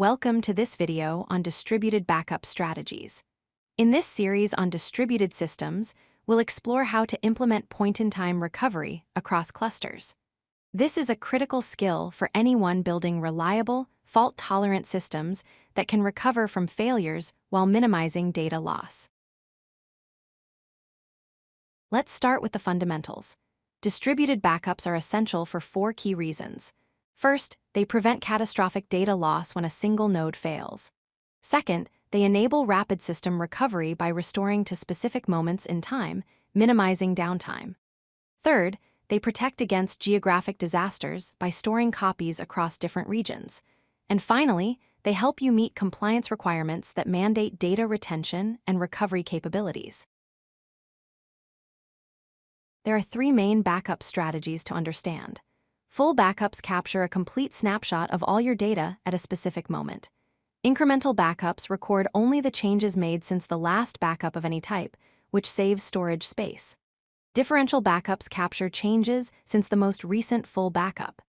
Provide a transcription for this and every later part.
Welcome to this video on distributed backup strategies. In this series on distributed systems, we'll explore how to implement point-in-time recovery across clusters. This is a critical skill for anyone building reliable, fault-tolerant systems that can recover from failures while minimizing data loss. Let's start with the fundamentals. Distributed backups are essential for 4 key reasons. First, they prevent catastrophic data loss when a single node fails. Second, they enable rapid system recovery by restoring to specific moments in time, minimizing downtime. Third, they protect against geographic disasters by storing copies across different regions. And finally, they help you meet compliance requirements that mandate data retention and recovery capabilities. There are 3 main backup strategies to understand. Full backups capture a complete snapshot of all your data at a specific moment. Incremental backups record only the changes made since the last backup of any type, which saves storage space. Differential backups capture changes since the most recent full backup.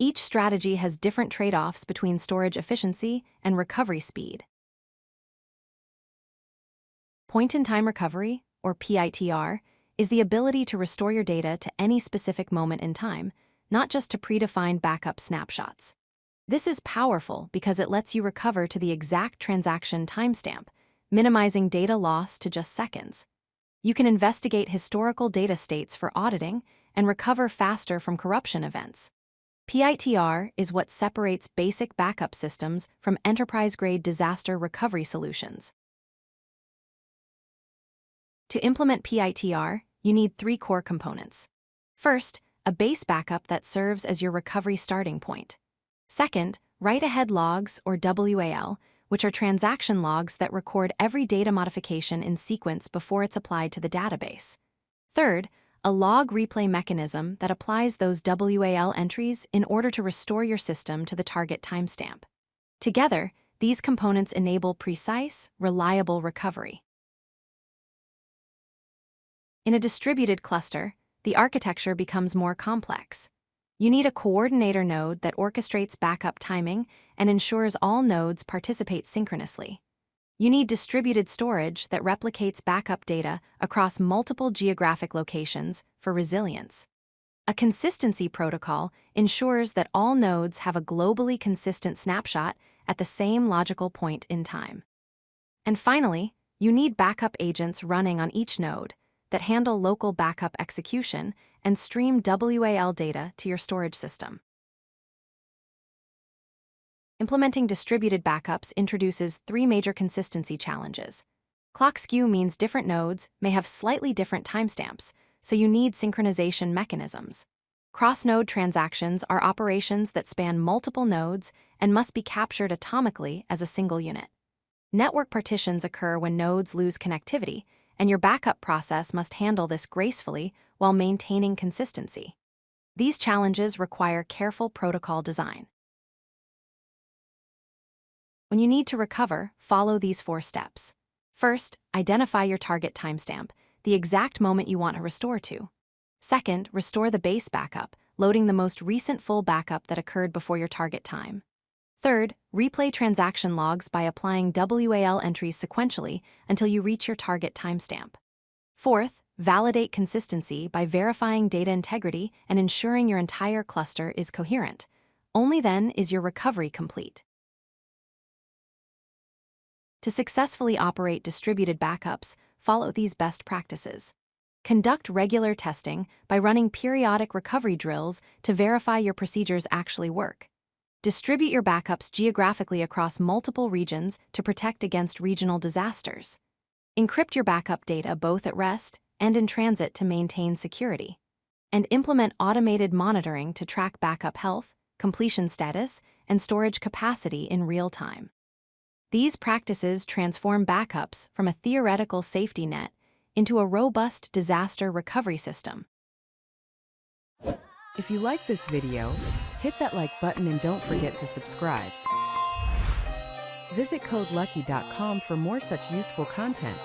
Each strategy has different trade-offs between storage efficiency and recovery speed. Point-in-time recovery, or PITR, is the ability to restore your data to any specific moment in time, not just to predefined backup snapshots. This is powerful because it lets you recover to the exact transaction timestamp, minimizing data loss to just seconds. You can investigate historical data states for auditing and recover faster from corruption events. PITR is what separates basic backup systems from enterprise-grade disaster recovery solutions. To implement PITR, you need 3 core components. First, a base backup that serves as your recovery starting point. Second, write-ahead logs, or WAL, which are transaction logs that record every data modification in sequence before it's applied to the database. Third, a log replay mechanism that applies those WAL entries in order to restore your system to the target timestamp. Together, these components enable precise, reliable recovery. In a distributed cluster, the architecture becomes more complex. You need a coordinator node that orchestrates backup timing and ensures all nodes participate synchronously. You need distributed storage that replicates backup data across multiple geographic locations for resilience. A consistency protocol ensures that all nodes have a globally consistent snapshot at the same logical point in time. And finally, you need backup agents running on each node that handle local backup execution and stream WAL data to your storage system. Implementing distributed backups introduces 3 major consistency challenges. Clock skew means different nodes may have slightly different timestamps, so you need synchronization mechanisms. Cross-node transactions are operations that span multiple nodes and must be captured atomically as a single unit. Network partitions occur when nodes lose connectivity, and your backup process must handle this gracefully while maintaining consistency. These challenges require careful protocol design. When you need to recover, follow these 4 steps. First, identify your target timestamp, the exact moment you want to restore to. Second, restore the base backup, loading the most recent full backup that occurred before your target time. Third, replay transaction logs by applying WAL entries sequentially until you reach your target timestamp. Fourth, validate consistency by verifying data integrity and ensuring your entire cluster is coherent. Only then is your recovery complete. To successfully operate distributed backups, follow these best practices. Conduct regular testing by running periodic recovery drills to verify your procedures actually work. Distribute your backups geographically across multiple regions to protect against regional disasters. Encrypt your backup data both at rest and in transit to maintain security. And implement automated monitoring to track backup health, completion status, and storage capacity in real time. These practices transform backups from a theoretical safety net into a robust disaster recovery system. If you like this video, hit that like button and don't forget to subscribe. Visit codelucky.com for more such useful content.